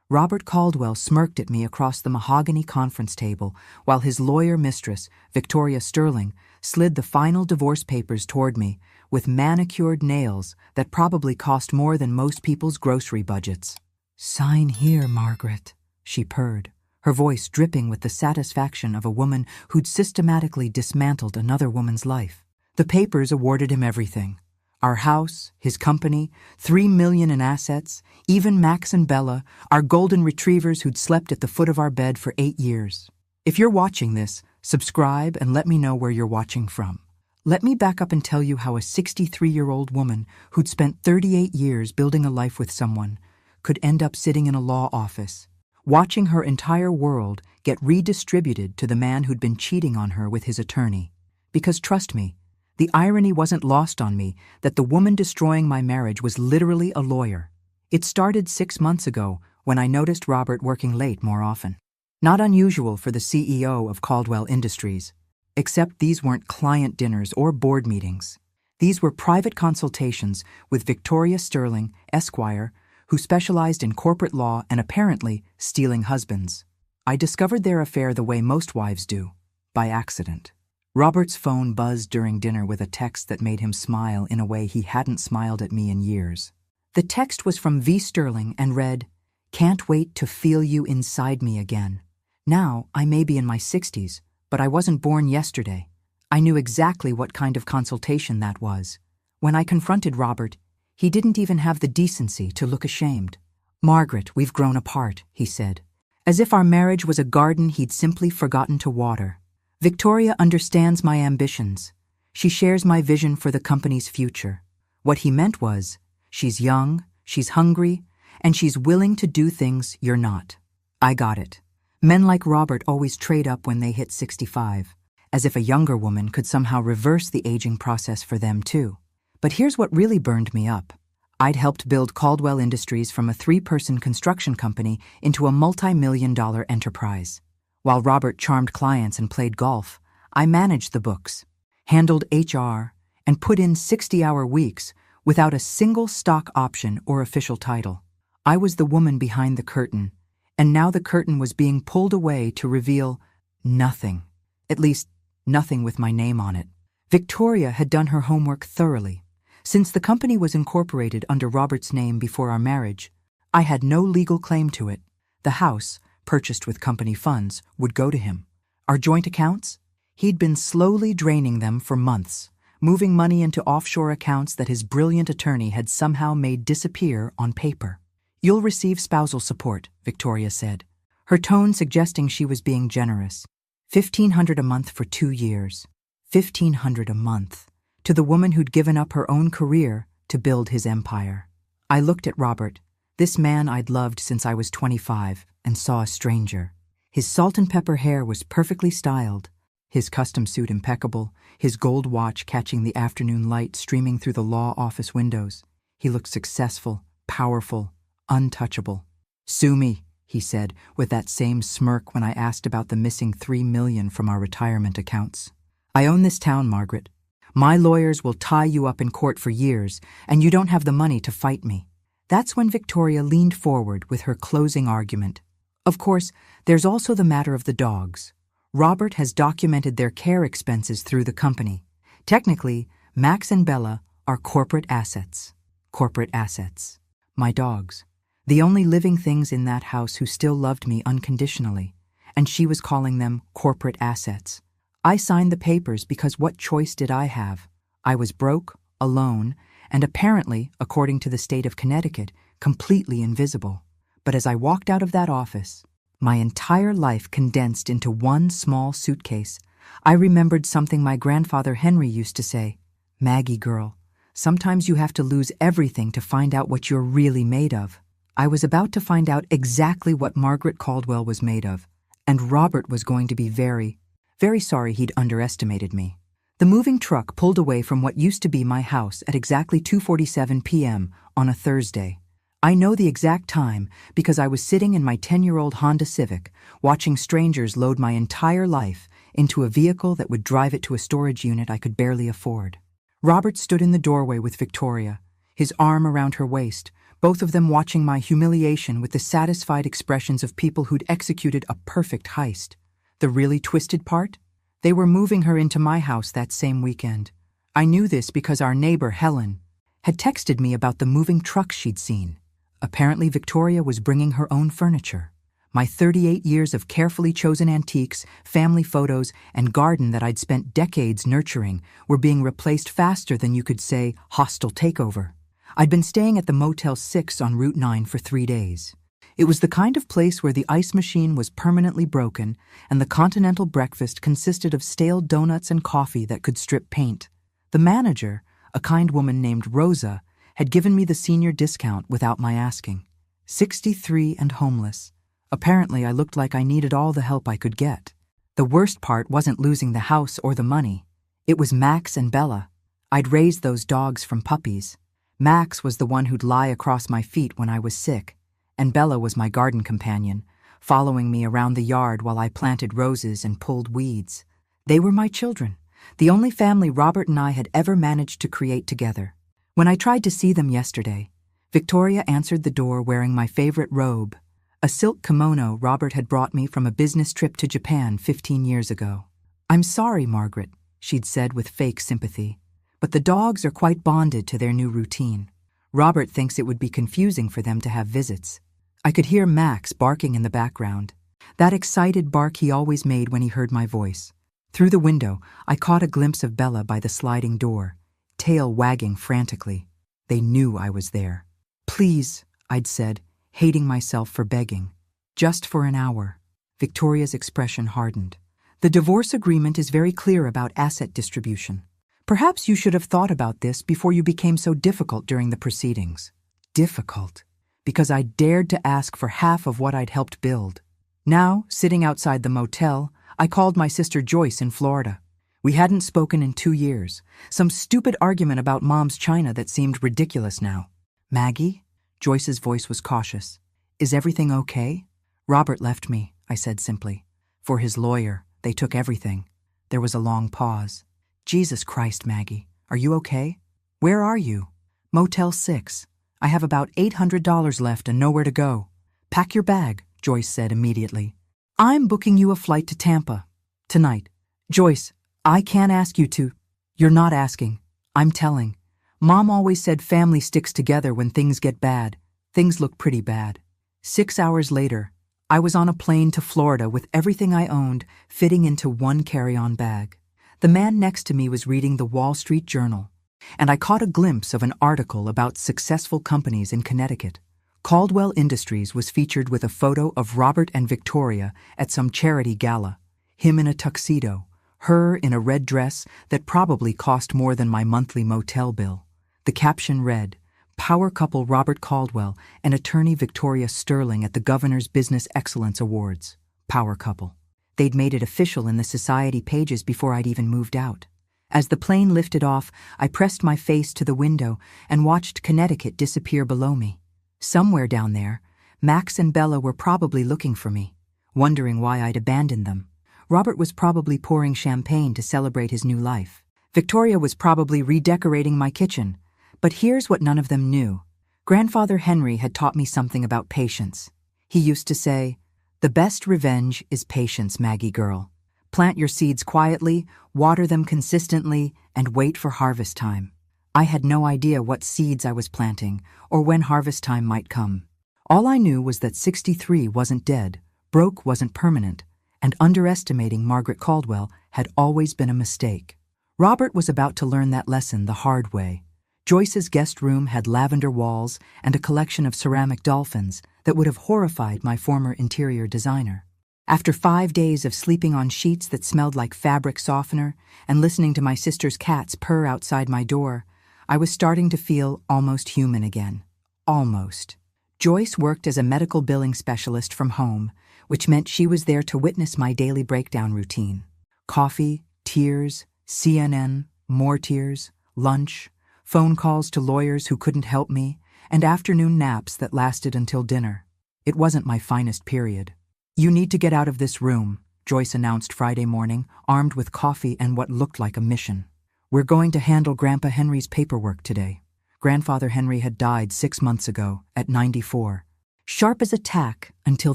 Robert Caldwell smirked at me across the mahogany conference table while his lawyer mistress, Victoria Sterling, slid the final divorce papers toward me with manicured nails that probably cost more than most people's grocery budgets. "Sign here, Margaret," she purred, her voice dripping with the satisfaction of a woman who'd systematically dismantled another woman's life. The papers awarded him everything. Our house, his company, $3 million in assets, even Max and Bella, our golden retrievers who'd slept at the foot of our bed for 8 years. If you're watching this, subscribe and let me know where you're watching from. Let me back up and tell you how a 63-year-old woman who'd spent 38 years building a life with someone could end up sitting in a law office, watching her entire world get redistributed to the man who'd been cheating on her with his attorney. Because trust me, the irony wasn't lost on me that the woman destroying my marriage was literally a lawyer. It started 6 months ago when I noticed Robert working late more often. Not unusual for the CEO of Caldwell Industries, except these weren't client dinners or board meetings. These were private consultations with Victoria Sterling, Esquire, who specialized in corporate law and apparently stealing husbands. I discovered their affair the way most wives do, by accident. Robert's phone buzzed during dinner with a text that made him smile in a way he hadn't smiled at me in years. The text was from V. Sterling and read, "Can't wait to feel you inside me again. Now, I may be in my 60s, but I wasn't born yesterday." I knew exactly what kind of consultation that was. When I confronted Robert, he didn't even have the decency to look ashamed. "Margaret, we've grown apart," he said, as if our marriage was a garden he'd simply forgotten to water. "Victoria understands my ambitions. She shares my vision for the company's future." What he meant was, she's young, she's hungry, and she's willing to do things you're not. I got it. Men like Robert always trade up when they hit 65, as if a younger woman could somehow reverse the aging process for them too. But here's what really burned me up. I'd helped build Caldwell Industries from a 3-person construction company into a multi-million-dollar enterprise. While Robert charmed clients and played golf, I managed the books, handled HR, and put in 60-hour weeks without a single stock option or official title. I was the woman behind the curtain, and now the curtain was being pulled away to reveal nothing. At least, nothing with my name on it. Victoria had done her homework thoroughly. Since the company was incorporated under Robert's name before our marriage, I had no legal claim to it. The house, purchased with company funds, would go to him. Our joint accounts? He'd been slowly draining them for months, moving money into offshore accounts that his brilliant attorney had somehow made disappear on paper. "You'll receive spousal support," Victoria said, her tone suggesting she was being generous. $1,500 a month for 2 years. $1,500 a month. To the woman who'd given up her own career to build his empire. I looked at Robert, this man I'd loved since I was 25, and saw a stranger. His salt and pepper hair was perfectly styled, his custom suit impeccable, his gold watch catching the afternoon light streaming through the law office windows. He looked successful, powerful, untouchable. "Sue me," he said, with that same smirk when I asked about the missing $3 million from our retirement accounts. "I own this town, Margaret. My lawyers will tie you up in court for years, and you don't have the money to fight me." That's when Victoria leaned forward with her closing argument. "Of course, there's also the matter of the dogs. Robert has documented their care expenses through the company. Technically, Max and Bella are corporate assets. Corporate assets. My dogs. The only living things in that house who still loved me unconditionally, and she was calling them corporate assets. I signed the papers because what choice did I have? I was broke, alone, and apparently, according to the state of Connecticut, completely invisible. But as I walked out of that office, my entire life condensed into one small suitcase, I remembered something my grandfather Henry used to say, "Maggie girl, sometimes you have to lose everything to find out what you're really made of." I was about to find out exactly what Margaret Caldwell was made of, and Robert was going to be very, very sorry he'd underestimated me. The moving truck pulled away from what used to be my house at exactly 2:47 p.m. on a Thursday. I know the exact time because I was sitting in my 10-year-old Honda Civic, watching strangers load my entire life into a vehicle that would drive it to a storage unit I could barely afford. Robert stood in the doorway with Victoria, his arm around her waist, both of them watching my humiliation with the satisfied expressions of people who'd executed a perfect heist. The really twisted part? They were moving her into my house that same weekend. I knew this because our neighbor, Helen, had texted me about the moving trucks she'd seen. Apparently, Victoria was bringing her own furniture. My 38 years of carefully chosen antiques, family photos, and garden that I'd spent decades nurturing were being replaced faster than you could say hostile takeover. I'd been staying at the Motel 6 on Route 9 for 3 days. It was the kind of place where the ice machine was permanently broken and the continental breakfast consisted of stale donuts and coffee that could strip paint. The manager, a kind woman named Rosa, had given me the senior discount without my asking. 63 and homeless. Apparently, I looked like I needed all the help I could get. The worst part wasn't losing the house or the money. It was Max and Bella. I'd raised those dogs from puppies. Max was the one who'd lie across my feet when I was sick, and Bella was my garden companion, following me around the yard while I planted roses and pulled weeds. They were my children, the only family Robert and I had ever managed to create together. When I tried to see them yesterday, Victoria answered the door wearing my favorite robe, a silk kimono Robert had brought me from a business trip to Japan 15 years ago. "I'm sorry, Margaret," she'd said with fake sympathy, "but the dogs are quite bonded to their new routine. Robert thinks it would be confusing for them to have visits." I could hear Max barking in the background, that excited bark he always made when he heard my voice. Through the window, I caught a glimpse of Bella by the sliding door, tail wagging frantically. They knew I was there. "Please," I'd said, hating myself for begging. "Just for an hour." Victoria's expression hardened. "The divorce agreement is very clear about asset distribution. Perhaps you should have thought about this before you became so difficult during the proceedings." Difficult? Because I dared to ask for half of what I'd helped build. Now, sitting outside the motel, I called my sister Joyce in Florida. We hadn't spoken in 2 years. Some stupid argument about Mom's china that seemed ridiculous now. "Maggie?" Joyce's voice was cautious. "Is everything okay?" "Robert left me," I said simply. "For his lawyer. They took everything." There was a long pause. "Jesus Christ, Maggie. Are you okay?" "Where are you?" "Motel 6. I have about $800 left and nowhere to go." "Pack your bag," Joyce said immediately. "I'm booking you a flight to Tampa. Tonight." "Joyce, I can't ask you to." "You're not asking. I'm telling. Mom always said family sticks together when things get bad. Things look pretty bad." 6 hours later, I was on a plane to Florida with everything I owned fitting into one carry-on bag. The man next to me was reading the Wall Street Journal, and I caught a glimpse of an article about successful companies in Connecticut. Caldwell Industries was featured with a photo of Robert and Victoria at some charity gala, him in a tuxedo, her in a red dress that probably cost more than my monthly motel bill. The caption read, "Power couple Robert Caldwell and attorney Victoria Sterling at the Governor's Business Excellence Awards. Power couple." They'd made it official in the society pages before I'd even moved out. As the plane lifted off, I pressed my face to the window and watched Connecticut disappear below me. Somewhere down there, Max and Bella were probably looking for me, wondering why I'd abandoned them. Robert was probably pouring champagne to celebrate his new life. Victoria was probably redecorating my kitchen. But here's what none of them knew. Grandfather Henry had taught me something about patience. He used to say, "The best revenge is patience, Maggie girl. Plant your seeds quietly, water them consistently, and wait for harvest time." I had no idea what seeds I was planting or when harvest time might come. All I knew was that 63 wasn't dead, broke wasn't permanent, and underestimating Margaret Caldwell had always been a mistake. Robert was about to learn that lesson the hard way. Joyce's guest room had lavender walls and a collection of ceramic dolphins that would have horrified my former interior designer. After 5 days of sleeping on sheets that smelled like fabric softener and listening to my sister's cats purr outside my door, I was starting to feel almost human again. Almost. Joyce worked as a medical billing specialist from home, which meant she was there to witness my daily breakdown routine. Coffee, tears, CNN, more tears, lunch, phone calls to lawyers who couldn't help me, and afternoon naps that lasted until dinner. It wasn't my finest period. "You need to get out of this room," Joyce announced Friday morning, armed with coffee and what looked like a mission. "We're going to handle Grandpa Henry's paperwork today." Grandfather Henry had died 6 months ago, at 94. Sharp as a tack until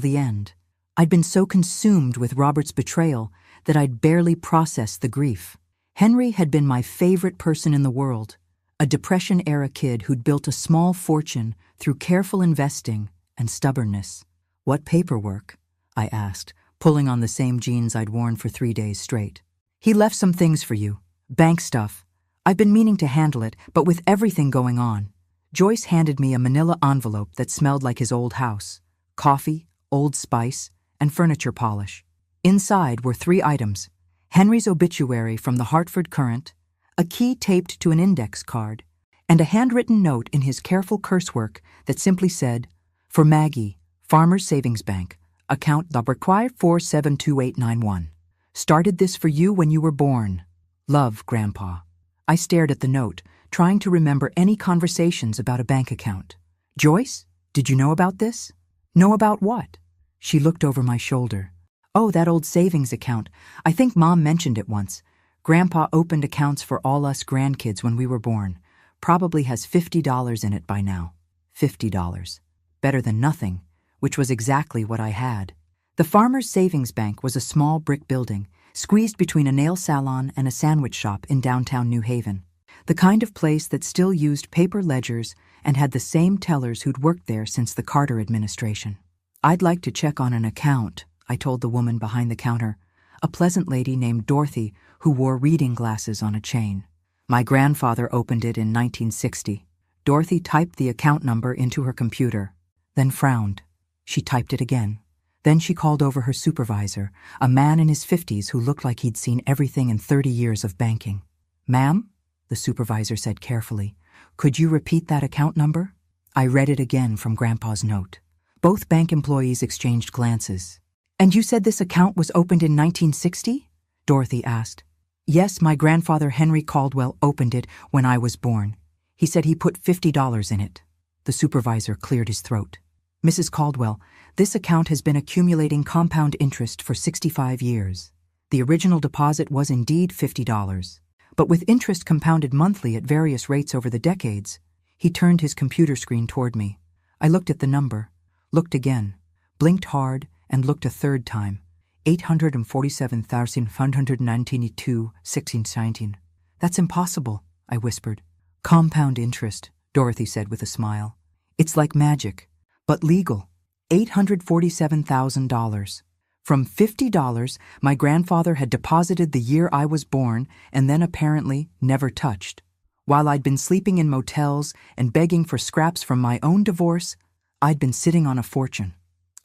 the end. I'd been so consumed with Robert's betrayal that I'd barely processed the grief. Henry had been my favorite person in the world, a Depression-era kid who'd built a small fortune through careful investing and stubbornness. "What paperwork?" I asked, pulling on the same jeans I'd worn for 3 days straight. "He left some things for you. Bank stuff. I've been meaning to handle it, but with everything going on." Joyce handed me a manila envelope that smelled like his old house: coffee, Old Spice, and furniture polish. Inside were 3 items: Henry's obituary from the Hartford Courant, a key taped to an index card, and a handwritten note in his careful cursework that simply said, "For Maggie, Farmers Savings Bank, account number 472891. Started this for you when you were born. Love, Grandpa." I stared at the note, trying to remember any conversations about a bank account. "Joyce, did you know about this?" "Know about what?" She looked over my shoulder. "Oh, that old savings account. I think Mom mentioned it once. Grandpa opened accounts for all us grandkids when we were born. Probably has $50 in it by now." $50. Better than nothing, which was exactly what I had. The Farmers Savings Bank was a small brick building, squeezed between a nail salon and a sandwich shop in downtown New Haven. The kind of place that still used paper ledgers and had the same tellers who'd worked there since the Carter administration. "I'd like to check on an account," I told the woman behind the counter, a pleasant lady named Dorothy who wore reading glasses on a chain. "My grandfather opened it in 1960. Dorothy typed the account number into her computer, then frowned. She typed it again. Then she called over her supervisor, a man in his 50s who looked like he'd seen everything in 30 years of banking. "Ma'am," the supervisor said carefully, "could you repeat that account number?" I read it again from Grandpa's note. Both bank employees exchanged glances. "And you said this account was opened in 1960? Dorothy asked. "Yes, my grandfather Henry Caldwell opened it when I was born. He said he put $50 in it." The supervisor cleared his throat. "Mrs. Caldwell, this account has been accumulating compound interest for 65 years. The original deposit was indeed $50, but with interest compounded monthly at various rates over the decades." He turned his computer screen toward me. I looked at the number, looked again, blinked hard, and looked a third time. 847,592.1619. "That's impossible," I whispered. "Compound interest," Dorothy said with a smile. "It's like magic, but legal. $847,000. From $50 my grandfather had deposited the year I was born and then apparently never touched. While I'd been sleeping in motels and begging for scraps from my own divorce, I'd been sitting on a fortune."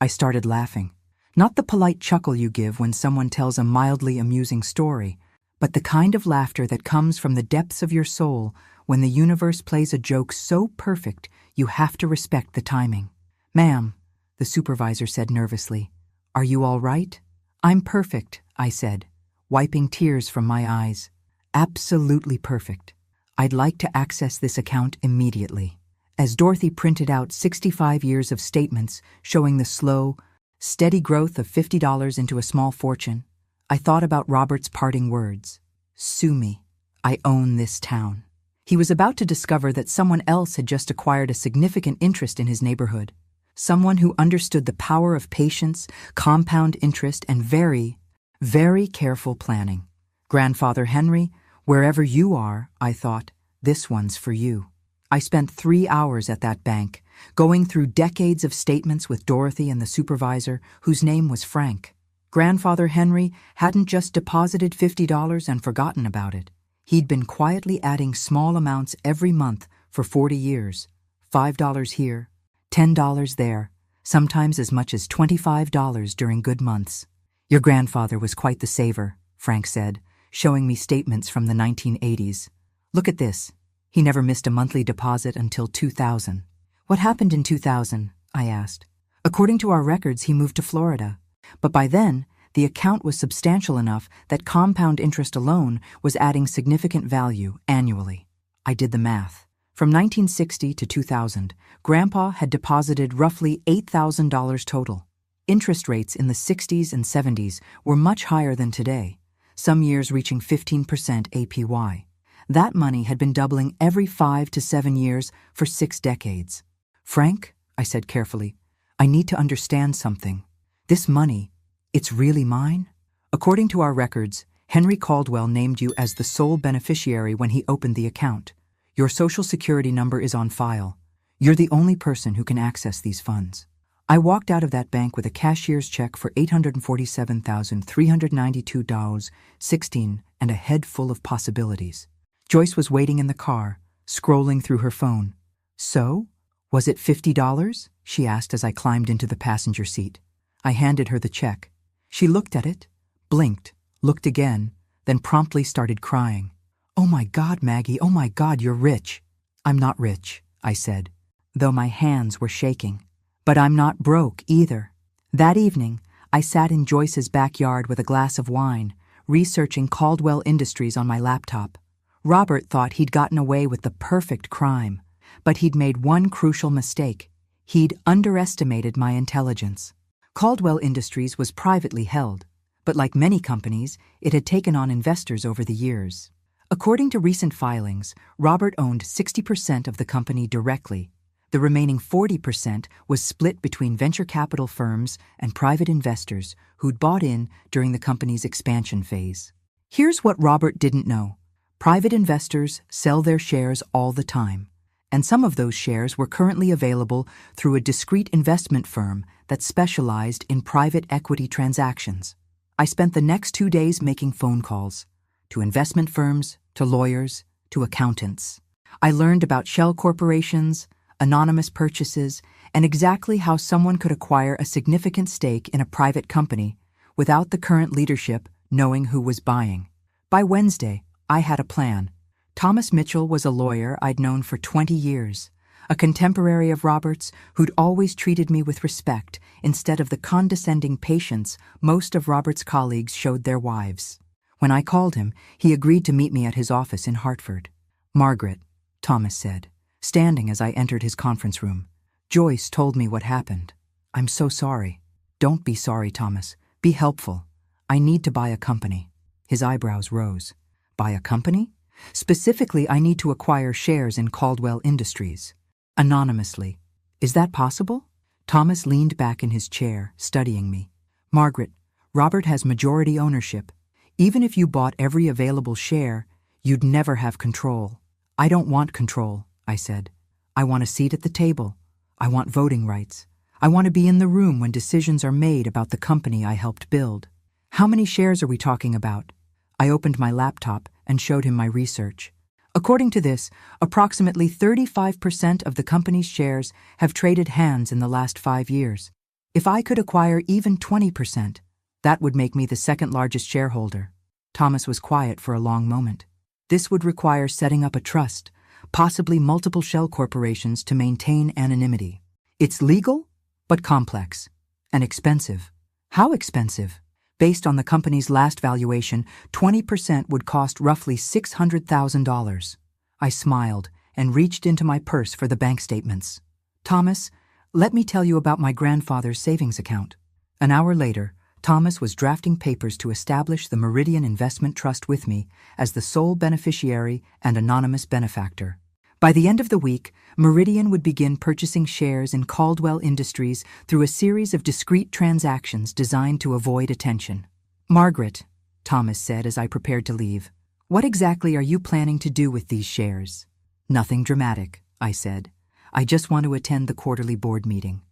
I started laughing. Not the polite chuckle you give when someone tells a mildly amusing story, but the kind of laughter that comes from the depths of your soul when the universe plays a joke so perfect you have to respect the timing. "Ma'am," the supervisor said nervously, "are you all right?" "I'm perfect," I said, wiping tears from my eyes. "Absolutely perfect. I'd like to access this account immediately." As Dorothy printed out 65 years of statements showing the slow, steady growth of $50 into a small fortune, I thought about Robert's parting words. "Sue me. I own this town." He was about to discover that someone else had just acquired a significant interest in his neighborhood. Someone who understood the power of patience, compound interest, and very, very careful planning. "Grandfather Henry, wherever you are," I thought, "this one's for you." I spent 3 hours at that bank, going through decades of statements with Dorothy and the supervisor, whose name was Frank. Grandfather Henry hadn't just deposited $50 and forgotten about it. He'd been quietly adding small amounts every month for 40 years. $5 here, $10 there, sometimes as much as $25 during good months. "Your grandfather was quite the saver," Frank said, showing me statements from the 1980s. "Look at this. He never missed a monthly deposit until 2000. "What happened in 2000? I asked. "According to our records, he moved to Florida. But by then, the account was substantial enough that compound interest alone was adding significant value annually." I did the math. From 1960 to 2000, Grandpa had deposited roughly $8,000 total. Interest rates in the 60s and 70s were much higher than today, some years reaching 15% APY. That money had been doubling every 5 to 7 years for 6 decades. "Frank," I said carefully, "I need to understand something. This money, it's really mine?" "According to our records, Henry Caldwell named you as the sole beneficiary when he opened the account. Your Social Security number is on file. You're the only person who can access these funds." I walked out of that bank with a cashier's check for $847,392.16 and a head full of possibilities. Joyce was waiting in the car, scrolling through her phone. "So? Was it $50? She asked as I climbed into the passenger seat. I handed her the check. She looked at it, blinked, looked again, then promptly started crying. "Oh my God, Maggie, oh my God, you're rich." "I'm not rich," I said, though my hands were shaking. "But I'm not broke either." That evening, I sat in Joyce's backyard with a glass of wine, researching Caldwell Industries on my laptop. Robert thought he'd gotten away with the perfect crime, but he'd made one crucial mistake. He'd underestimated my intelligence. Caldwell Industries was privately held, but like many companies, it had taken on investors over the years. According to recent filings, Robert owned 60% of the company directly. The remaining 40% was split between venture capital firms and private investors who'd bought in during the company's expansion phase. Here's what Robert didn't know. Private investors sell their shares all the time, and some of those shares were currently available through a discrete investment firm that specialized in private equity transactions. I spent the next 2 days making phone calls to investment firms, to lawyers, to accountants. I learned about shell corporations, anonymous purchases, and exactly how someone could acquire a significant stake in a private company without the current leadership knowing who was buying. By Wednesday, I had a plan. Thomas Mitchell was a lawyer I'd known for 20 years, a contemporary of Robert's who'd always treated me with respect instead of the condescending patience most of Robert's colleagues showed their wives. When I called him, he agreed to meet me at his office in Hartford. "Margaret," Thomas said, standing as I entered his conference room. "Joyce told me what happened. I'm so sorry." "Don't be sorry, Thomas. Be helpful. I need to buy a company." His eyebrows rose. "Buy a company?" "Specifically, I need to acquire shares in Caldwell Industries. Anonymously. Is that possible?" Thomas leaned back in his chair, studying me. "Margaret, Robert has majority ownership. Even if you bought every available share, you'd never have control." "I don't want control," I said. "I want a seat at the table. I want voting rights. I want to be in the room when decisions are made about the company I helped build." "How many shares are we talking about?" I opened my laptop and showed him my research. According to this, approximately 35% of the company's shares have traded hands in the last 5 years. If I could acquire even 20%, that would make me the second largest shareholder. Thomas was quiet for a long moment. "This would require setting up a trust, possibly multiple shell corporations to maintain anonymity. It's legal, but complex, and expensive." "How expensive?" "Based on the company's last valuation, 20% would cost roughly $600,000. I smiled and reached into my purse for the bank statements. "Thomas, let me tell you about my grandfather's savings account." An hour later, Thomas was drafting papers to establish the Meridian Investment Trust with me as the sole beneficiary and anonymous benefactor. By the end of the week, Meridian would begin purchasing shares in Caldwell Industries through a series of discrete transactions designed to avoid attention. "Margaret," Thomas said as I prepared to leave, "what exactly are you planning to do with these shares?" "Nothing dramatic," I said. "I just want to attend the quarterly board meeting.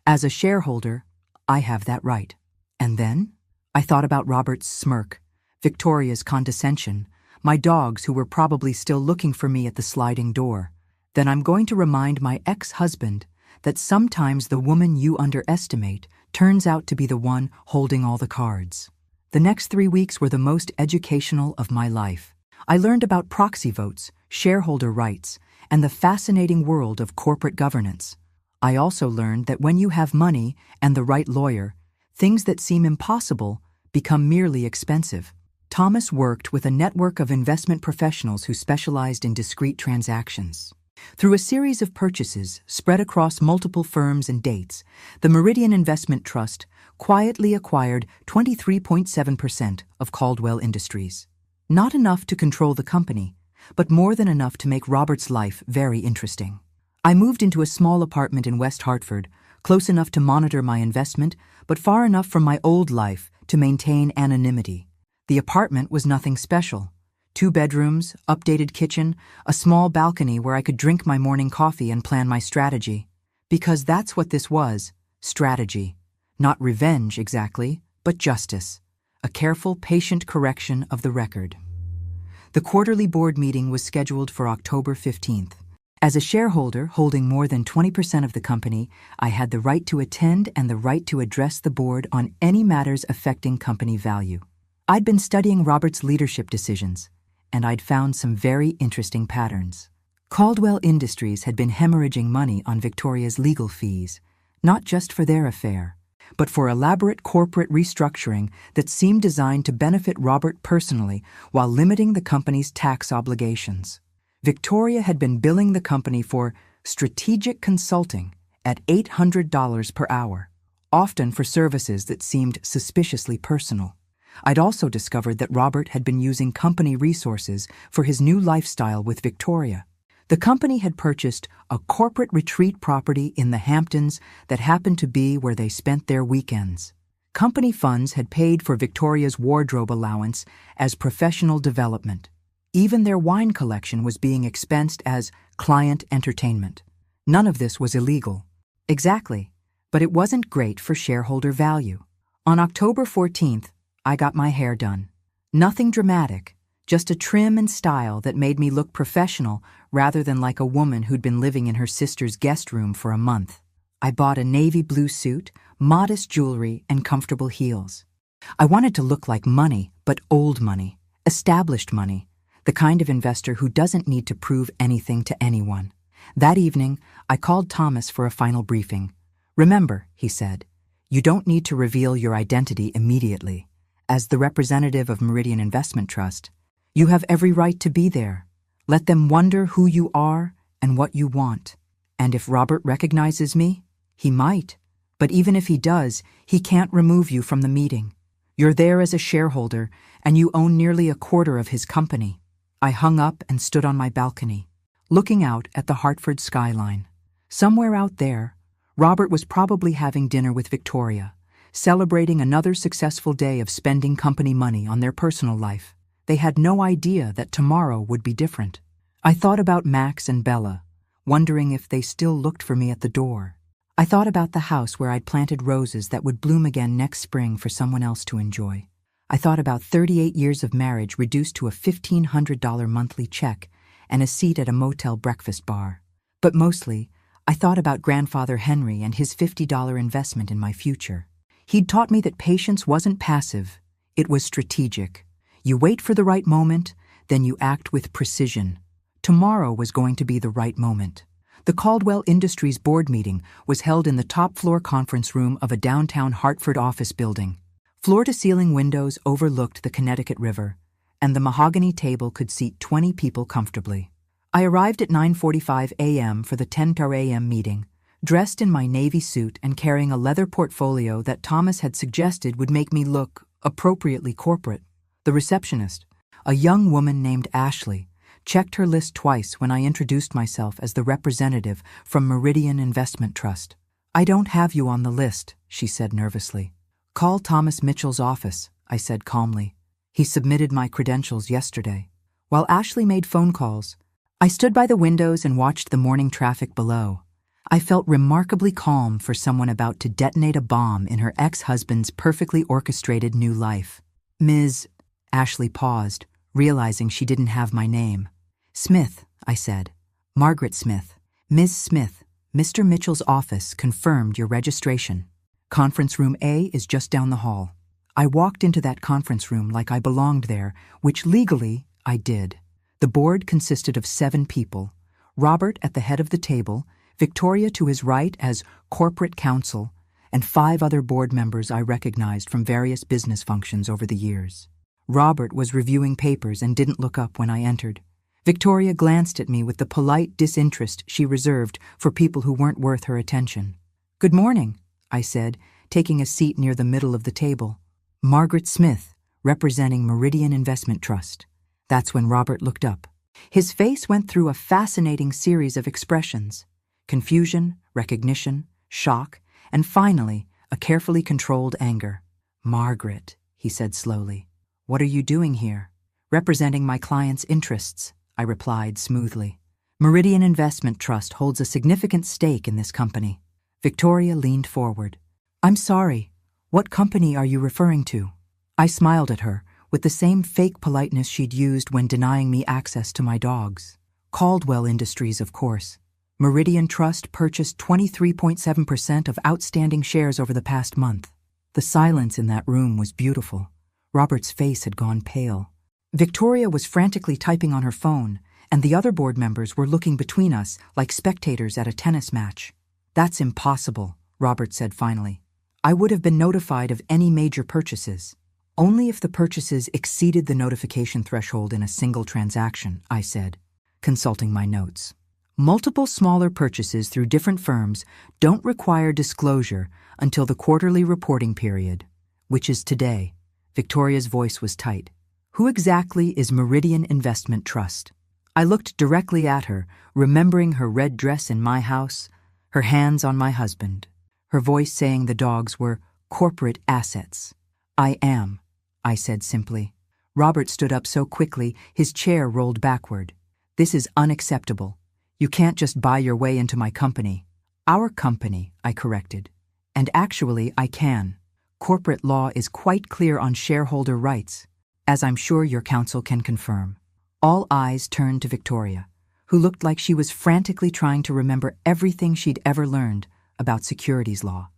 As a shareholder, I have that right." And then, I thought about Robert's smirk, Victoria's condescension, my dogs who were probably still looking for me at the sliding door. Then I'm going to remind my ex-husband that sometimes the woman you underestimate turns out to be the one holding all the cards. The next 3 weeks were the most educational of my life. I learned about proxy votes, shareholder rights, and the fascinating world of corporate governance. I also learned that when you have money and the right lawyer, things that seem impossible become merely expensive. Thomas worked with a network of investment professionals who specialized in discrete transactions. Through a series of purchases spread across multiple firms and dates, the Meridian Investment Trust quietly acquired 23.7% of Caldwell Industries. Not enough to control the company, but more than enough to make Robert's life very interesting. I moved into a small apartment in West Hartford, close enough to monitor my investment, but far enough from my old life to maintain anonymity. The apartment was nothing special. 2 bedrooms, updated kitchen, a small balcony where I could drink my morning coffee and plan my strategy. Because that's what this was, strategy. Not revenge exactly, but justice. A careful, patient correction of the record. The quarterly board meeting was scheduled for October 15th. As a shareholder holding more than 20% of the company, I had the right to attend and the right to address the board on any matters affecting company value. I'd been studying Robert's leadership decisions, and I'd found some very interesting patterns. Caldwell Industries had been hemorrhaging money on Victoria's legal fees, not just for their affair, but for elaborate corporate restructuring that seemed designed to benefit Robert personally while limiting the company's tax obligations. Victoria had been billing the company for strategic consulting at $800 per hour, often for services that seemed suspiciously personal. I'd also discovered that Robert had been using company resources for his new lifestyle with Victoria. The company had purchased a corporate retreat property in the Hamptons that happened to be where they spent their weekends. Company funds had paid for Victoria's wardrobe allowance as professional development. Even their wine collection was being expensed as client entertainment. None of this was illegal. Exactly, but it wasn't great for shareholder value. On October 14th, I got my hair done. Nothing dramatic, just a trim and style that made me look professional rather than like a woman who'd been living in her sister's guest room for a month. I bought a navy blue suit, modest jewelry, and comfortable heels. I wanted to look like money, but old money, established money, the kind of investor who doesn't need to prove anything to anyone. That evening, I called Thomas for a final briefing. "Remember," he said, "you don't need to reveal your identity immediately. As the representative of Meridian Investment Trust, you have every right to be there. Let them wonder who you are and what you want. And if Robert recognizes me, he might. But even if he does, he can't remove you from the meeting. You're there as a shareholder, and you own nearly a quarter of his company." I hung up and stood on my balcony, looking out at the Hartford skyline. Somewhere out there, Robert was probably having dinner with Victoria, celebrating another successful day of spending company money on their personal life. They had no idea that tomorrow would be different. I thought about Max and Bella, wondering if they still looked for me at the door. I thought about the house where I'd planted roses that would bloom again next spring for someone else to enjoy. I thought about 38 years of marriage reduced to a $1,500 monthly check and a seat at a motel breakfast bar. But mostly, I thought about Grandfather Henry and his $50 investment in my future. He'd taught me that patience wasn't passive, it was strategic. You wait for the right moment, then you act with precision. Tomorrow was going to be the right moment. The Caldwell Industries board meeting was held in the top-floor conference room of a downtown Hartford office building. Floor-to-ceiling windows overlooked the Connecticut River, and the mahogany table could seat 20 people comfortably. I arrived at 9:45 a.m. for the 10 a.m. meeting, dressed in my navy suit and carrying a leather portfolio that Thomas had suggested would make me look appropriately corporate. The receptionist, a young woman named Ashley, checked her list twice when I introduced myself as the representative from Meridian Investment Trust. "I don't have you on the list," she said nervously. "Call Thomas Mitchell's office," I said calmly. "He submitted my credentials yesterday." While Ashley made phone calls, I stood by the windows and watched the morning traffic below. I felt remarkably calm for someone about to detonate a bomb in her ex-husband's perfectly orchestrated new life. "Ms. Ashley paused, realizing she didn't have my name. "Smith," I said. "Margaret Smith. Ms. Smith, Mr. Mitchell's office confirmed your registration. Conference room A is just down the hall." I walked into that conference room like I belonged there, which legally I did. The board consisted of 7 people, Robert at the head of the table, Victoria to his right as corporate counsel, and 5 other board members I recognized from various business functions over the years. Robert was reviewing papers and didn't look up when I entered. Victoria glanced at me with the polite disinterest she reserved for people who weren't worth her attention. "Good morning," I said, taking a seat near the middle of the table. "Margaret Smith, representing Meridian Investment Trust." That's when Robert looked up. His face went through a fascinating series of expressions: confusion, recognition, shock, and finally, a carefully controlled anger. "Margaret," he said slowly, "what are you doing here?" "Representing my client's interests," I replied smoothly. "Meridian Investment Trust holds a significant stake in this company." Victoria leaned forward. "I'm sorry. What company are you referring to?" I smiled at her, with the same fake politeness she'd used when denying me access to my dogs. "Caldwell Industries, of course. Meridian Trust purchased 23.7% of outstanding shares over the past month." The silence in that room was beautiful. Robert's face had gone pale. Victoria was frantically typing on her phone, and the other board members were looking between us like spectators at a tennis match. "That's impossible," Robert said finally. "I would have been notified of any major purchases. Only if the purchases exceeded the notification threshold in a single transaction," I said, consulting my notes. "Multiple smaller purchases through different firms don't require disclosure until the quarterly reporting period, which is today." Victoria's voice was tight. "Who exactly is Meridian Investment Trust?" I looked directly at her, remembering her red dress in my house, her hands on my husband, her voice saying the dogs were corporate assets. "I am," I said simply. Robert stood up so quickly his chair rolled backward. "This is unacceptable. You can't just buy your way into my company." "Our company," I corrected. "And actually, I can. Corporate law is quite clear on shareholder rights, as I'm sure your counsel can confirm." All eyes turned to Victoria, who looked like she was frantically trying to remember everything she'd ever learned about securities law.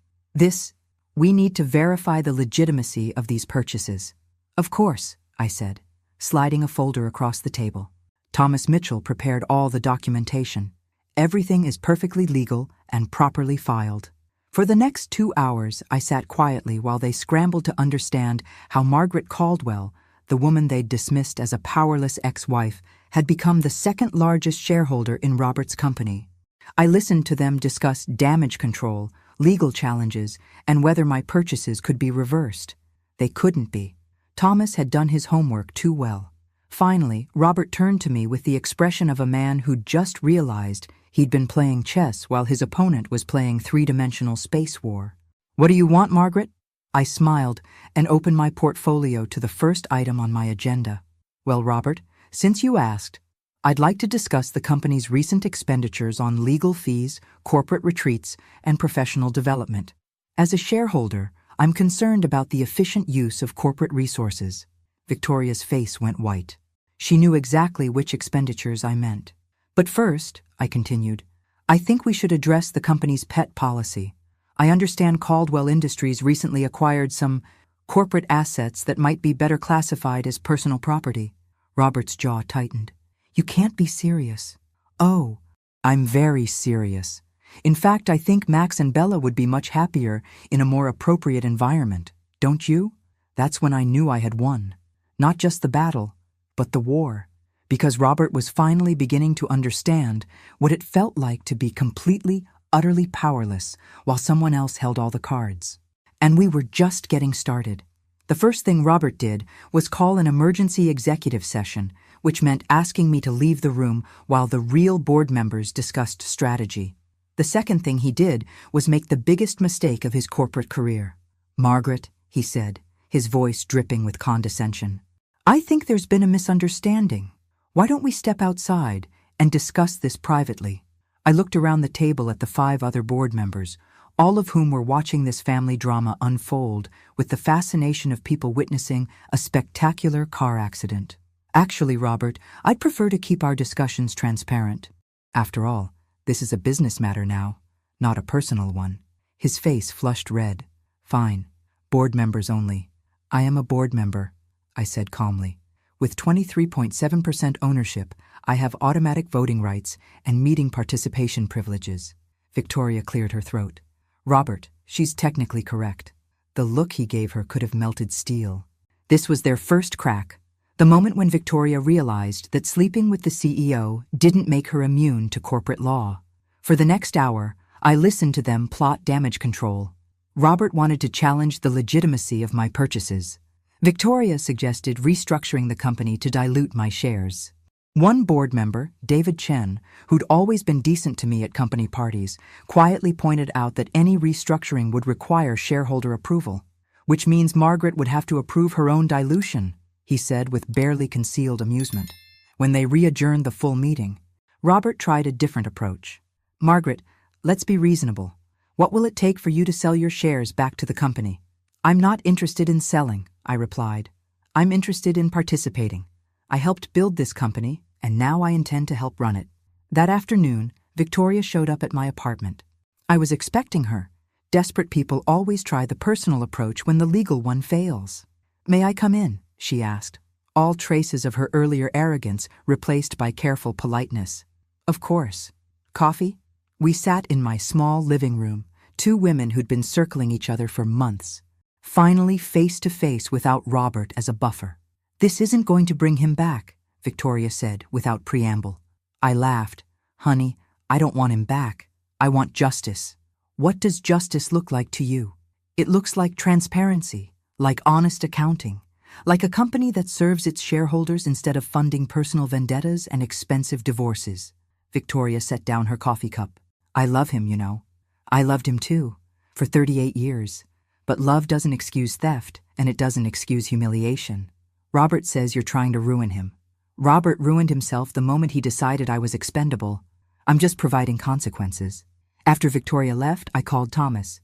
We need to verify the legitimacy of these purchases." "Of course," I said, sliding a folder across the table. "Thomas Mitchell prepared all the documentation. Everything is perfectly legal and properly filed." For the next 2 hours, I sat quietly while they scrambled to understand how Margaret Caldwell, the woman they'd dismissed as a powerless ex-wife, had become the second largest shareholder in Robert's company. I listened to them discuss damage control, legal challenges, and whether my purchases could be reversed. They couldn't be. Thomas had done his homework too well. Finally, Robert turned to me with the expression of a man who'd just realized he'd been playing chess while his opponent was playing three-dimensional space war. "What do you want, Margaret?" I smiled and opened my portfolio to the first item on my agenda. "Well, Robert, since you asked, I'd like to discuss the company's recent expenditures on legal fees, corporate retreats, and professional development. As a shareholder, I'm concerned about the efficient use of corporate resources." Victoria's face went white. She knew exactly which expenditures I meant. "But first," I continued, "I think we should address the company's pet policy. I understand Caldwell Industries recently acquired some corporate assets that might be better classified as personal property." Robert's jaw tightened. "You can't be serious." "Oh, I'm very serious. In fact, I think Max and Bella would be much happier in a more appropriate environment. Don't you?" That's when I knew I had won. Not just the battle, but the war. Because Robert was finally beginning to understand what it felt like to be completely, utterly powerless while someone else held all the cards. And we were just getting started. The first thing Robert did was call an emergency executive session, which meant asking me to leave the room while the real board members discussed strategy. The second thing he did was make the biggest mistake of his corporate career. "Margaret," he said, his voice dripping with condescension, "I think there's been a misunderstanding. Why don't we step outside and discuss this privately?" I looked around the table at the 5 other board members, all of whom were watching this family drama unfold with the fascination of people witnessing a spectacular car accident. "Actually, Robert, I'd prefer to keep our discussions transparent. After all, this is a business matter now, not a personal one." His face flushed red. "Fine. Board members only. I am a board member," I said calmly. "With 23.7% ownership, I have automatic voting rights and meeting participation privileges." Victoria cleared her throat. "Robert, she's technically correct." The look he gave her could have melted steel. This was their first crack, the moment when Victoria realized that sleeping with the CEO didn't make her immune to corporate law. For the next hour, I listened to them plot damage control. Robert wanted to challenge the legitimacy of my purchases. Victoria suggested restructuring the company to dilute my shares. One board member, David Chen, who'd always been decent to me at company parties, quietly pointed out that any restructuring would require shareholder approval, which means Margaret would have to approve her own dilution, he said with barely concealed amusement. When they re-adjourned the full meeting, Robert tried a different approach. Margaret, let's be reasonable. What will it take for you to sell your shares back to the company? I'm not interested in selling, I replied. I'm interested in participating. I helped build this company, and now I intend to help run it. That afternoon, Victoria showed up at my apartment. I was expecting her. Desperate people always try the personal approach when the legal one fails. May I come in? She asked, all traces of her earlier arrogance replaced by careful politeness. Of course. Coffee? We sat in my small living room, two women who'd been circling each other for months, finally face to face without Robert as a buffer. This isn't going to bring him back, Victoria said without preamble. I laughed. Honey, I don't want him back. I want justice. What does justice look like to you? It looks like transparency, like honest accounting, like a company that serves its shareholders instead of funding personal vendettas and expensive divorces. Victoria set down her coffee cup. I love him, you know. I loved him too, for 38 years. But love doesn't excuse theft, and it doesn't excuse humiliation. Robert says you're trying to ruin him. Robert ruined himself the moment he decided I was expendable. I'm just providing consequences. After Victoria left, I called Thomas.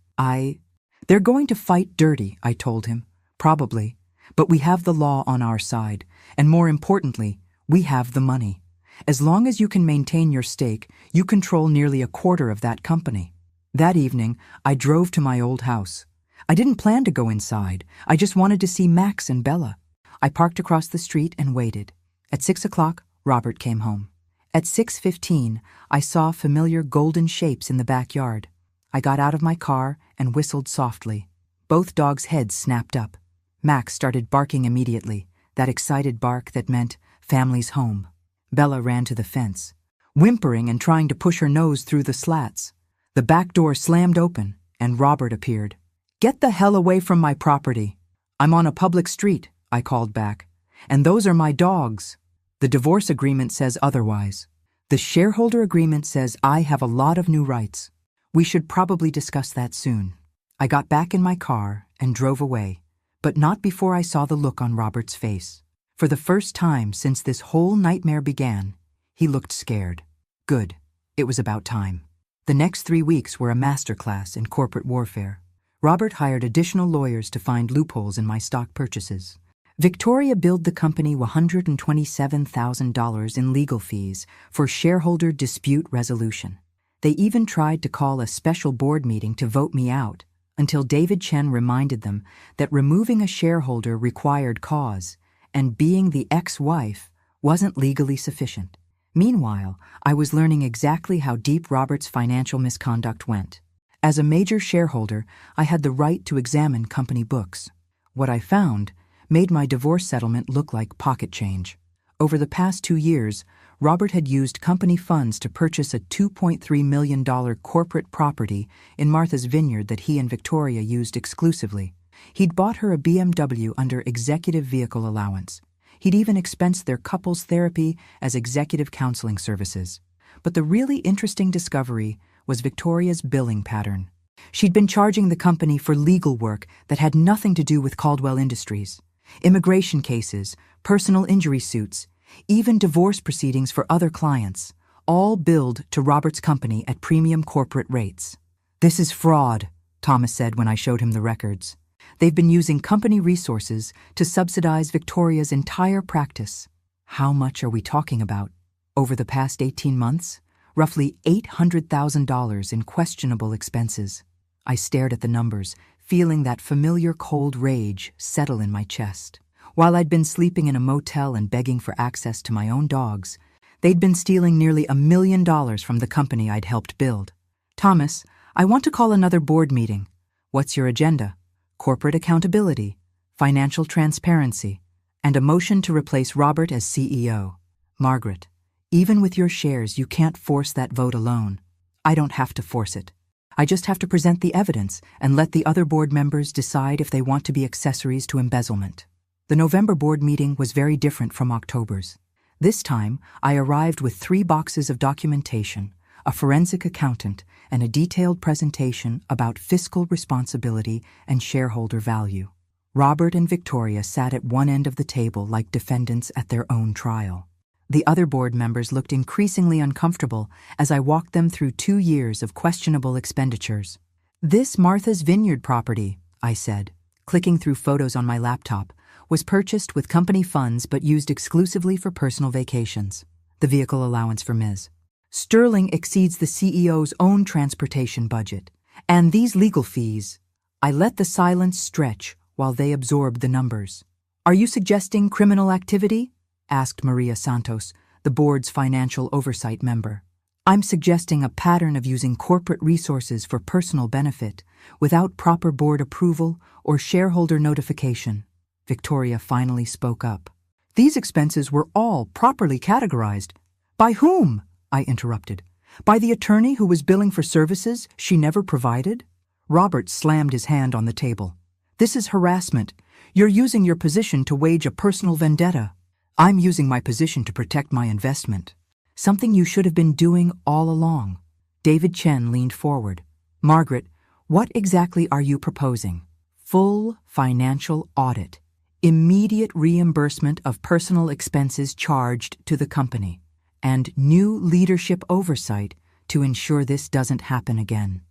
They're going to fight dirty, I told him. Probably. But we have the law on our side. And more importantly, we have the money. As long as you can maintain your stake, you control nearly a quarter of that company. That evening, I drove to my old house. I didn't plan to go inside. I just wanted to see Max and Bella. I parked across the street and waited. At 6 o'clock, Robert came home. At 6:15, I saw familiar golden shapes in the backyard. I got out of my car and whistled softly. Both dogs' heads snapped up. Max started barking immediately, that excited bark that meant family's home. Bella ran to the fence, whimpering and trying to push her nose through the slats. The back door slammed open, and Robert appeared. Get the hell away from my property. I'm on a public street, I called back. And those are my dogs. The divorce agreement says otherwise. The shareholder agreement says I have a lot of new rights. We should probably discuss that soon. I got back in my car and drove away, but not before I saw the look on Robert's face. For the first time since this whole nightmare began, he looked scared. Good. It was about time. The next 3 weeks were a masterclass in corporate warfare. Robert hired additional lawyers to find loopholes in my stock purchases. Victoria billed the company $127,000 in legal fees for shareholder dispute resolution. They even tried to call a special board meeting to vote me out, until David Chen reminded them that removing a shareholder required cause, and being the ex-wife wasn't legally sufficient. Meanwhile, I was learning exactly how deep Robert's financial misconduct went. As a major shareholder, I had the right to examine company books. What I found made my divorce settlement look like pocket change. Over the past 2 years, Robert had used company funds to purchase a $2.3 million corporate property in Martha's Vineyard that he and Victoria used exclusively. He'd bought her a BMW under executive vehicle allowance. He'd even expensed their couples therapy as executive counseling services. But the really interesting discovery was Victoria's billing pattern. She'd been charging the company for legal work that had nothing to do with Caldwell Industries. Immigration cases, personal injury suits, even divorce proceedings for other clients, all billed to Robert's company at premium corporate rates. This is fraud, Thomas said when I showed him the records. They've been using company resources to subsidize Victoria's entire practice. How much are we talking about? Over the past 18 months, roughly $800,000 in questionable expenses. I stared at the numbers, feeling that familiar cold rage settle in my chest. While I'd been sleeping in a motel and begging for access to my own dogs, they'd been stealing nearly $1 million from the company I'd helped build. Thomas, I want to call another board meeting. What's your agenda? Corporate accountability, financial transparency, and a motion to replace Robert as CEO. Margaret, even with your shares, you can't force that vote alone. I don't have to force it. I just have to present the evidence and let the other board members decide if they want to be accessories to embezzlement. The November board meeting was very different from October's. This time, I arrived with 3 boxes of documentation, a forensic accountant, and a detailed presentation about fiscal responsibility and shareholder value. Robert and Victoria sat at one end of the table like defendants at their own trial. The other board members looked increasingly uncomfortable as I walked them through 2 years of questionable expenditures. "This Martha's Vineyard property," I said, clicking through photos on my laptop, was purchased with company funds but used exclusively for personal vacations. The vehicle allowance for Ms. Sterling exceeds the CEO's own transportation budget. And these legal fees. I let the silence stretch while they absorbed the numbers. "Are you suggesting criminal activity?" asked Maria Santos, the board's financial oversight member. "I'm suggesting a pattern of using corporate resources for personal benefit without proper board approval or shareholder notification." Victoria finally spoke up. "These expenses were all properly categorized." "By whom?" I interrupted. "By the attorney who was billing for services she never provided?" Robert slammed his hand on the table. "This is harassment. You're using your position to wage a personal vendetta." "I'm using my position to protect my investment. Something you should have been doing all along." David Chen leaned forward. "Margaret, what exactly are you proposing?" "Full financial audit. Immediate reimbursement of personal expenses charged to the company. And new leadership oversight to ensure this doesn't happen again."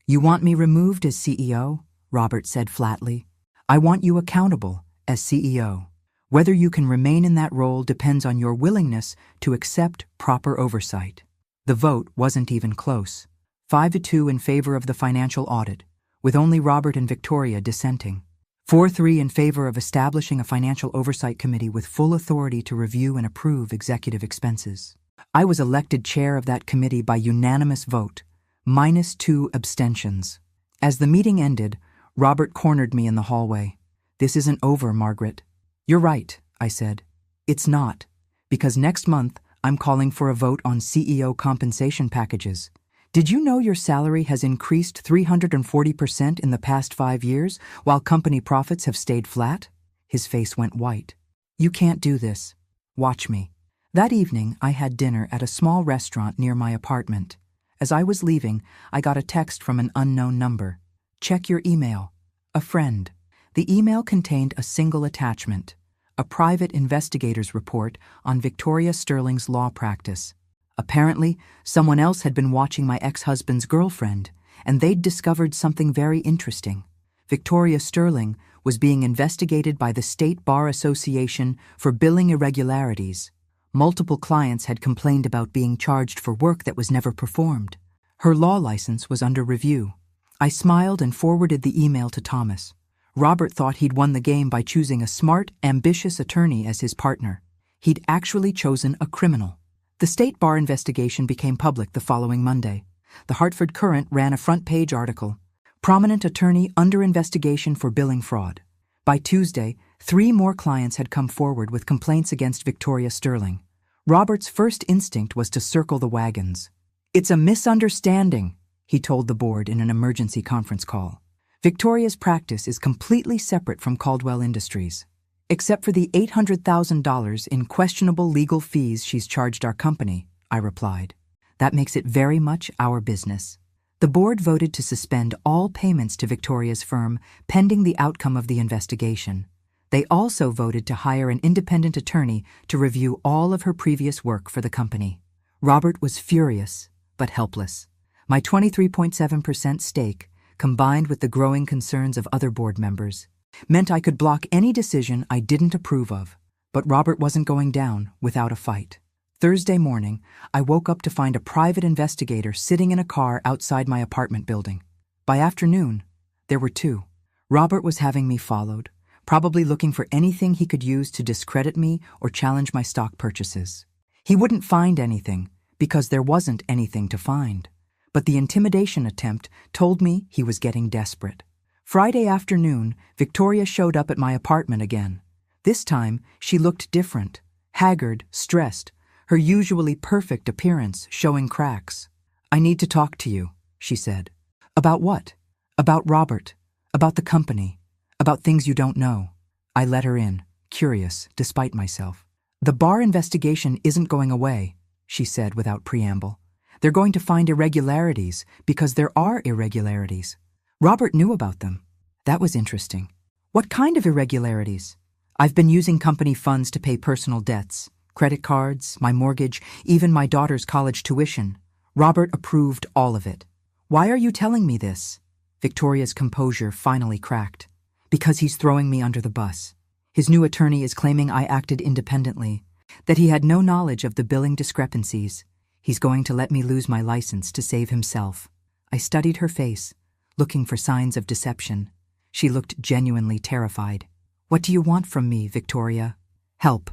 "You want me removed as CEO?" Robert said flatly. "I want you accountable as CEO. Whether you can remain in that role depends on your willingness to accept proper oversight." The vote wasn't even close. 5-2 in favor of the financial audit, with only Robert and Victoria dissenting. 4-3 in favor of establishing a financial oversight committee with full authority to review and approve executive expenses. I was elected chair of that committee by unanimous vote, -2 abstentions. As the meeting ended, Robert cornered me in the hallway. "This isn't over, Margaret." "You're right," I said. "It's not, because next month I'm calling for a vote on CEO compensation packages. Did you know your salary has increased 340% in the past 5 years, while company profits have stayed flat?" His face went white. "You can't do this. Watch me." That evening, I had dinner at a small restaurant near my apartment. As I was leaving, I got a text from an unknown number. "Check your email. A friend." The email contained a single attachment, a private investigator's report on Victoria Sterling's law practice. Apparently, someone else had been watching my ex-husband's girlfriend, and they'd discovered something very interesting. Victoria Sterling was being investigated by the State Bar Association for billing irregularities. Multiple clients had complained about being charged for work that was never performed. Her law license was under review. I smiled and forwarded the email to Thomas. Robert thought he'd won the game by choosing a smart, ambitious attorney as his partner. He'd actually chosen a criminal. The State Bar investigation became public the following Monday. The Hartford Courant ran a front-page article, "Prominent attorney under investigation for billing fraud." By Tuesday, 3 more clients had come forward with complaints against Victoria Sterling. Robert's first instinct was to circle the wagons. "It's a misunderstanding," he told the board in an emergency conference call. "Victoria's practice is completely separate from Caldwell Industries. Except for the $800,000 in questionable legal fees she's charged our company," I replied. "That makes it very much our business." The board voted to suspend all payments to Victoria's firm pending the outcome of the investigation. They also voted to hire an independent attorney to review all of her previous work for the company. Robert was furious, but helpless. My 23.7% stake, combined with the growing concerns of other board members, meant I could block any decision I didn't approve of. But Robert wasn't going down without a fight. Thursday morning, I woke up to find a private investigator sitting in a car outside my apartment building. By afternoon, there were 2. Robert was having me followed, probably looking for anything he could use to discredit me or challenge my stock purchases. He wouldn't find anything, because there wasn't anything to find. But the intimidation attempt told me he was getting desperate. Friday afternoon, Victoria showed up at my apartment again. This time, she looked different, haggard, stressed, her usually perfect appearance showing cracks. "I need to talk to you," she said. "About what?" "About Robert, about the company, about things you don't know." I let her in, curious, despite myself. "The bar investigation isn't going away," she said without preamble. "They're going to find irregularities because there are irregularities." Robert knew about them. That was interesting. "What kind of irregularities?" "I've been using company funds to pay personal debts, credit cards, my mortgage, even my daughter's college tuition." Robert approved all of it. "Why are you telling me this?" Victoria's composure finally cracked. "Because he's throwing me under the bus. His new attorney is claiming I acted independently, that he had no knowledge of the billing discrepancies. He's going to let me lose my license to save himself." I studied her face, looking for signs of deception. She looked genuinely terrified. "What do you want from me, Victoria?" "Help.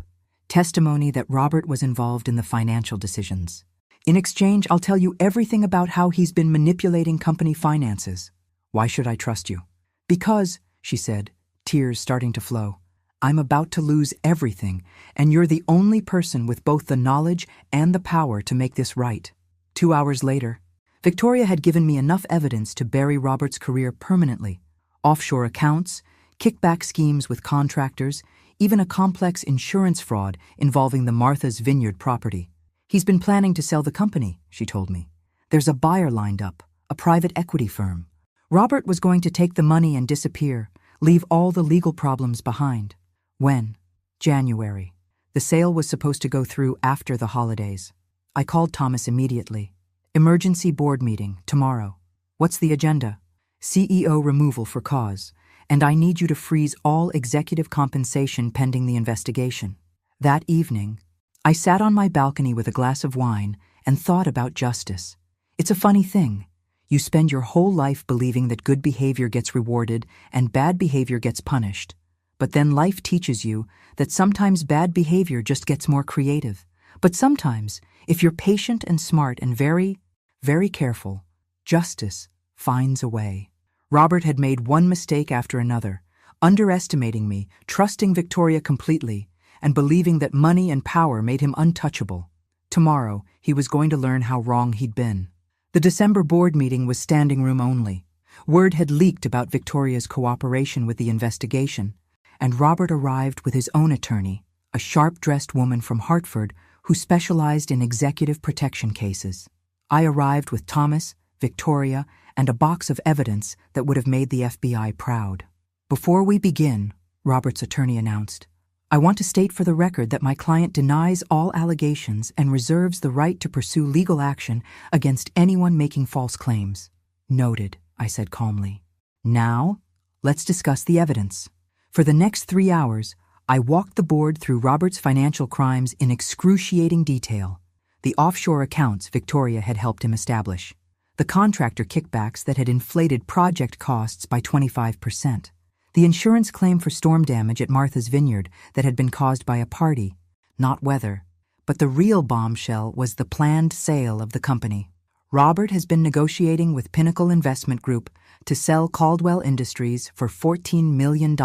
Testimony that Robert was involved in the financial decisions. In exchange, I'll tell you everything about how he's been manipulating company finances." "Why should I trust you?" "Because," she said, tears starting to flow, "I'm about to lose everything, and you're the only person with both the knowledge and the power to make this right." 2 hours later, Victoria had given me enough evidence to bury Robert's career permanently. Offshore accounts, kickback schemes with contractors, even a complex insurance fraud involving the Martha's Vineyard property. "He's been planning to sell the company," she told me. "There's a buyer lined up, a private equity firm. Robert was going to take the money and disappear, leave all the legal problems behind." "When?" "January. The sale was supposed to go through after the holidays." I called Thomas immediately. "Emergency board meeting, tomorrow. What's the agenda?" "CEO removal for cause, and I need you to freeze all executive compensation pending the investigation." That evening, I sat on my balcony with a glass of wine and thought about justice. It's a funny thing. You spend your whole life believing that good behavior gets rewarded and bad behavior gets punished. But then life teaches you that sometimes bad behavior just gets more creative. But sometimes, if you're patient and smart and very, very careful, justice finds a way. Robert had made one mistake after another, underestimating me, trusting Victoria completely, and believing that money and power made him untouchable. Tomorrow, he was going to learn how wrong he'd been. The December board meeting was standing room only. Word had leaked about Victoria's cooperation with the investigation, and Robert arrived with his own attorney, a sharp-dressed woman from Hartford who specialized in executive protection cases. I arrived with Thomas, Victoria, and a box of evidence that would have made the FBI proud. "Before we begin," Robert's attorney announced, "I want to state for the record that my client denies all allegations and reserves the right to pursue legal action against anyone making false claims." "Noted," I said calmly. "Now, let's discuss the evidence." For the next 3 hours, I walked the board through Robert's financial crimes in excruciating detail. The offshore accounts Victoria had helped him establish. The contractor kickbacks that had inflated project costs by 25%. The insurance claim for storm damage at Martha's Vineyard that had been caused by a party, not weather. But the real bombshell was the planned sale of the company. Robert has been negotiating with Pinnacle Investment Group to sell Caldwell Industries for $14 million,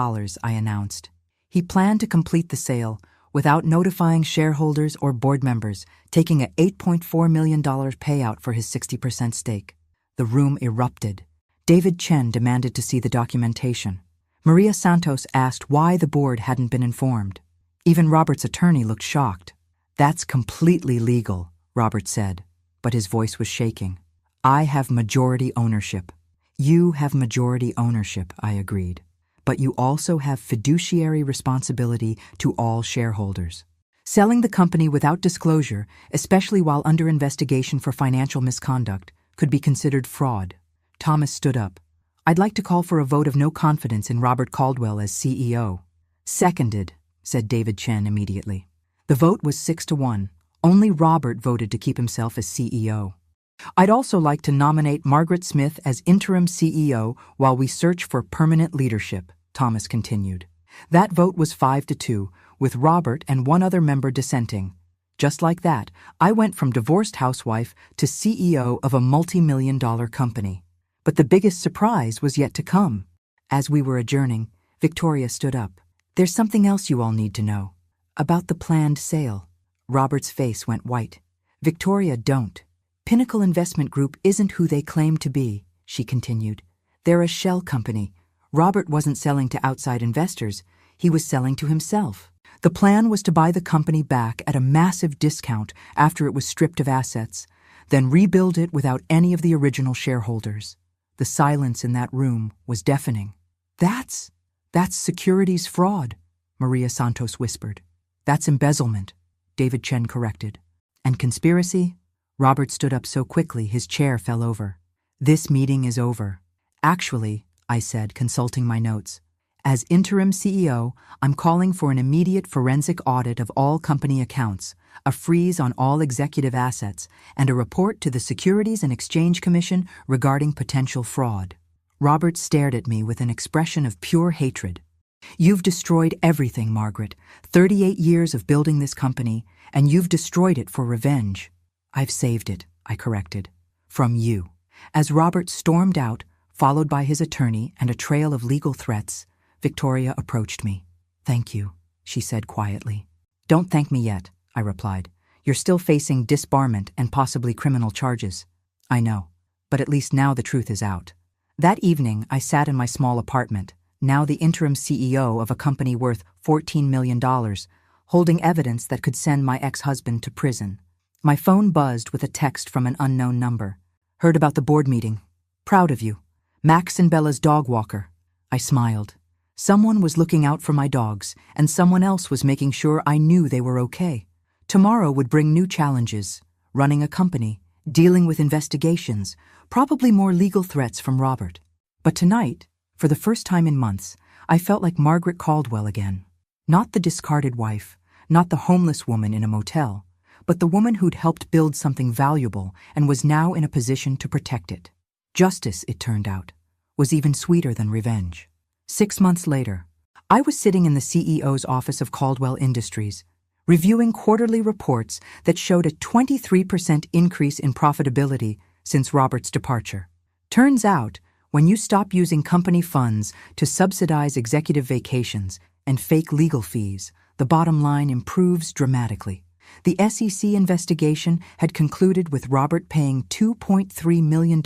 I announced. He planned to complete the sale without notifying shareholders or board members, taking a $8.4 million payout for his 60% stake. The room erupted. David Chen demanded to see the documentation. Maria Santos asked why the board hadn't been informed. Even Robert's attorney looked shocked. "That's completely legal," Robert said, but his voice was shaking. "I have majority ownership." "You have majority ownership," I agreed. "But you also have fiduciary responsibility to all shareholders. Selling the company without disclosure, especially while under investigation for financial misconduct, could be considered fraud." Thomas stood up. "I'd like to call for a vote of no confidence in Robert Caldwell as CEO." "Seconded," said David Chen immediately. The vote was 6-1. Only Robert voted to keep himself as CEO. "I'd also like to nominate Margaret Smith as interim CEO while we search for permanent leadership," Thomas continued. That vote was 5-2, with Robert and one other member dissenting. Just like that, I went from divorced housewife to CEO of a multi-million-dollar company. But the biggest surprise was yet to come. As we were adjourning, Victoria stood up. "There's something else you all need to know. About the planned sale." Robert's face went white. "Victoria, don't. Pinnacle Investment Group isn't who they claim to be," she continued. "They're a shell company. Robert wasn't selling to outside investors. He was selling to himself. The plan was to buy the company back at a massive discount after it was stripped of assets, then rebuild it without any of the original shareholders. The silence in that room was deafening. That's securities fraud, Maria Santos whispered. That's embezzlement, David Chen corrected. And conspiracy? Robert stood up so quickly his chair fell over. This meeting is over. Actually, I said, consulting my notes, as interim CEO, I'm calling for an immediate forensic audit of all company accounts, a freeze on all executive assets, and a report to the Securities and Exchange Commission regarding potential fraud. Robert stared at me with an expression of pure hatred. You've destroyed everything, Margaret. 38 years of building this company, and you've destroyed it for revenge. I've saved it, I corrected. From you. As Robert stormed out, followed by his attorney and a trail of legal threats, Victoria approached me. Thank you, she said quietly. Don't thank me yet, I replied. You're still facing disbarment and possibly criminal charges. I know, but at least now the truth is out. That evening, I sat in my small apartment, now the interim CEO of a company worth $14 million, holding evidence that could send my ex-husband to prison. My phone buzzed with a text from an unknown number. Heard about the board meeting. Proud of you. Max and Bella's dog walker. I smiled. Someone was looking out for my dogs, and someone else was making sure I knew they were okay. Tomorrow would bring new challenges. Running a company, dealing with investigations, probably more legal threats from Robert. But tonight, for the first time in months, I felt like Margaret Caldwell again. Not the discarded wife, not the homeless woman in a motel, but the woman who'd helped build something valuable and was now in a position to protect it. Justice, it turned out, was even sweeter than revenge. 6 months later, I was sitting in the CEO's office of Caldwell Industries, reviewing quarterly reports that showed a 23% increase in profitability since Robert's departure. Turns out, when you stop using company funds to subsidize executive vacations and fake legal fees, the bottom line improves dramatically. The SEC investigation had concluded with Robert paying $2.3 million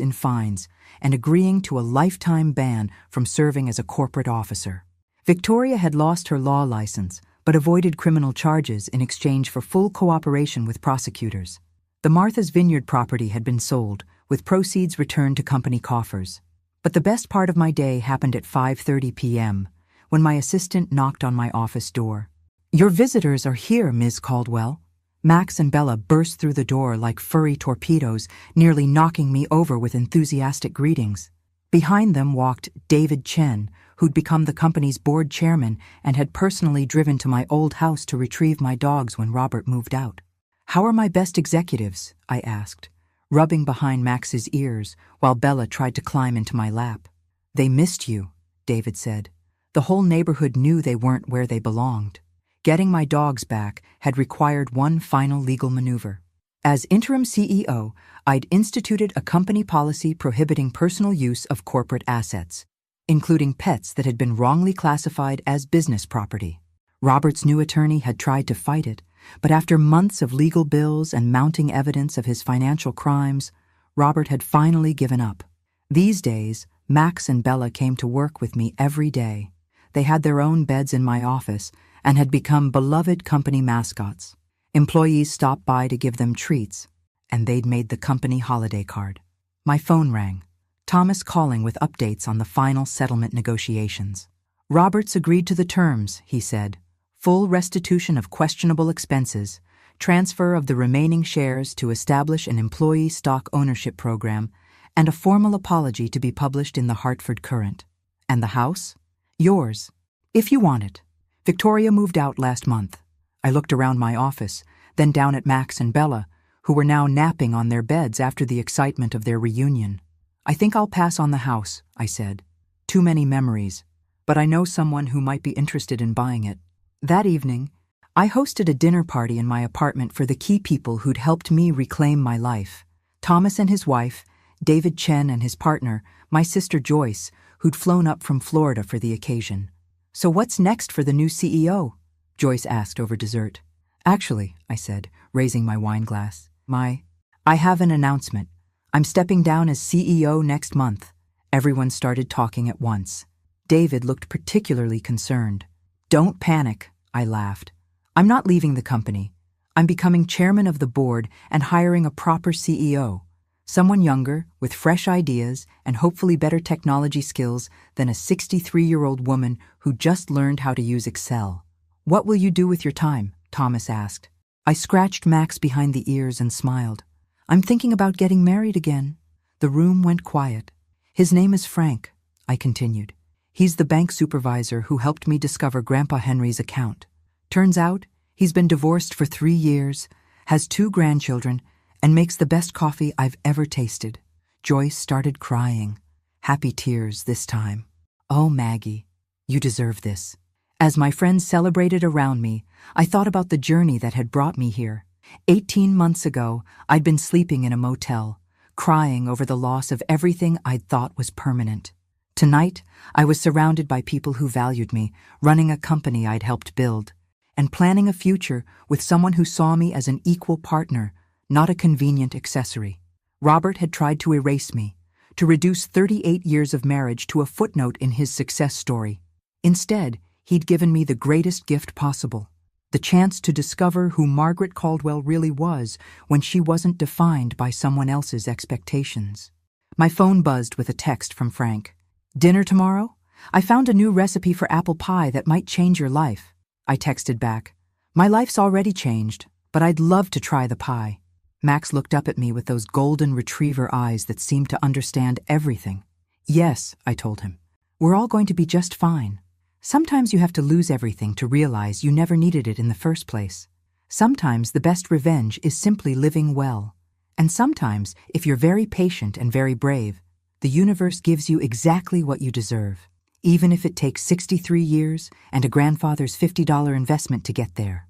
in fines and agreeing to a lifetime ban from serving as a corporate officer. Victoria had lost her law license, but avoided criminal charges in exchange for full cooperation with prosecutors. The Martha's Vineyard property had been sold, with proceeds returned to company coffers. But the best part of my day happened at 5:30 p.m., when my assistant knocked on my office door. Your visitors are here, Ms. Caldwell. Max and Bella burst through the door like furry torpedoes, nearly knocking me over with enthusiastic greetings. Behind them walked David Chen, who'd become the company's board chairman and had personally driven to my old house to retrieve my dogs when Robert moved out. How are my best executives? I asked, rubbing behind Max's ears while Bella tried to climb into my lap. They missed you, David said. The whole neighborhood knew they weren't where they belonged. Getting my dogs back had required one final legal maneuver. As interim CEO, I'd instituted a company policy prohibiting personal use of corporate assets, including pets that had been wrongly classified as business property. Robert's new attorney had tried to fight it, but after months of legal bills and mounting evidence of his financial crimes, Robert had finally given up. These days, Max and Bella came to work with me every day. They had their own beds in my office and had become beloved company mascots. Employees stopped by to give them treats, and they'd made the company holiday card. My phone rang. Thomas calling with updates on the final settlement negotiations. Roberts agreed to the terms, he said. Full restitution of questionable expenses, transfer of the remaining shares to establish an employee stock ownership program, and a formal apology to be published in the Hartford Courant. And the house? Yours, if you want it. Victoria moved out last month. I looked around my office, then down at Max and Bella, who were now napping on their beds after the excitement of their reunion. I think I'll pass on the house, I said. Too many memories, but I know someone who might be interested in buying it. That evening, I hosted a dinner party in my apartment for the key people who'd helped me reclaim my life. Thomas and his wife, David Chen and his partner, my sister Joyce, who'd flown up from Florida for the occasion. So what's next for the new CEO? Joyce asked over dessert. Actually, I said, raising my wine glass, I have an announcement. I'm stepping down as CEO next month. Everyone started talking at once. David looked particularly concerned. Don't panic, I laughed. I'm not leaving the company. I'm becoming chairman of the board and hiring a proper CEO. Someone younger, with fresh ideas and hopefully better technology skills than a 63-year-old woman who just learned how to use Excel. What will you do with your time? Thomas asked. I scratched Max behind the ears and smiled. I'm thinking about getting married again. The room went quiet. His name is Frank, I continued. He's the bank supervisor who helped me discover Grandpa Henry's account. Turns out, he's been divorced for 3 years, has 2 grandchildren, and makes the best coffee I've ever tasted. Joyce started crying. Happy tears this time. Oh, Maggie, you deserve this. As my friends celebrated around me, I thought about the journey that had brought me here. 18 months ago, I'd been sleeping in a motel, crying over the loss of everything I'd thought was permanent. Tonight, I was surrounded by people who valued me, running a company I'd helped build, and planning a future with someone who saw me as an equal partner, not a convenient accessory. Robert had tried to erase me, to reduce 38 years of marriage to a footnote in his success story. Instead, he'd given me the greatest gift possible, the chance to discover who Margaret Caldwell really was when she wasn't defined by someone else's expectations. My phone buzzed with a text from Frank. Dinner tomorrow? I found a new recipe for apple pie that might change your life. I texted back. My life's already changed, but I'd love to try the pie. Max looked up at me with those golden retriever eyes that seemed to understand everything. Yes, I told him. We're all going to be just fine. Sometimes you have to lose everything to realize you never needed it in the first place. Sometimes the best revenge is simply living well. And sometimes, if you're very patient and very brave, the universe gives you exactly what you deserve, even if it takes 63 years and a grandfather's $50 investment to get there.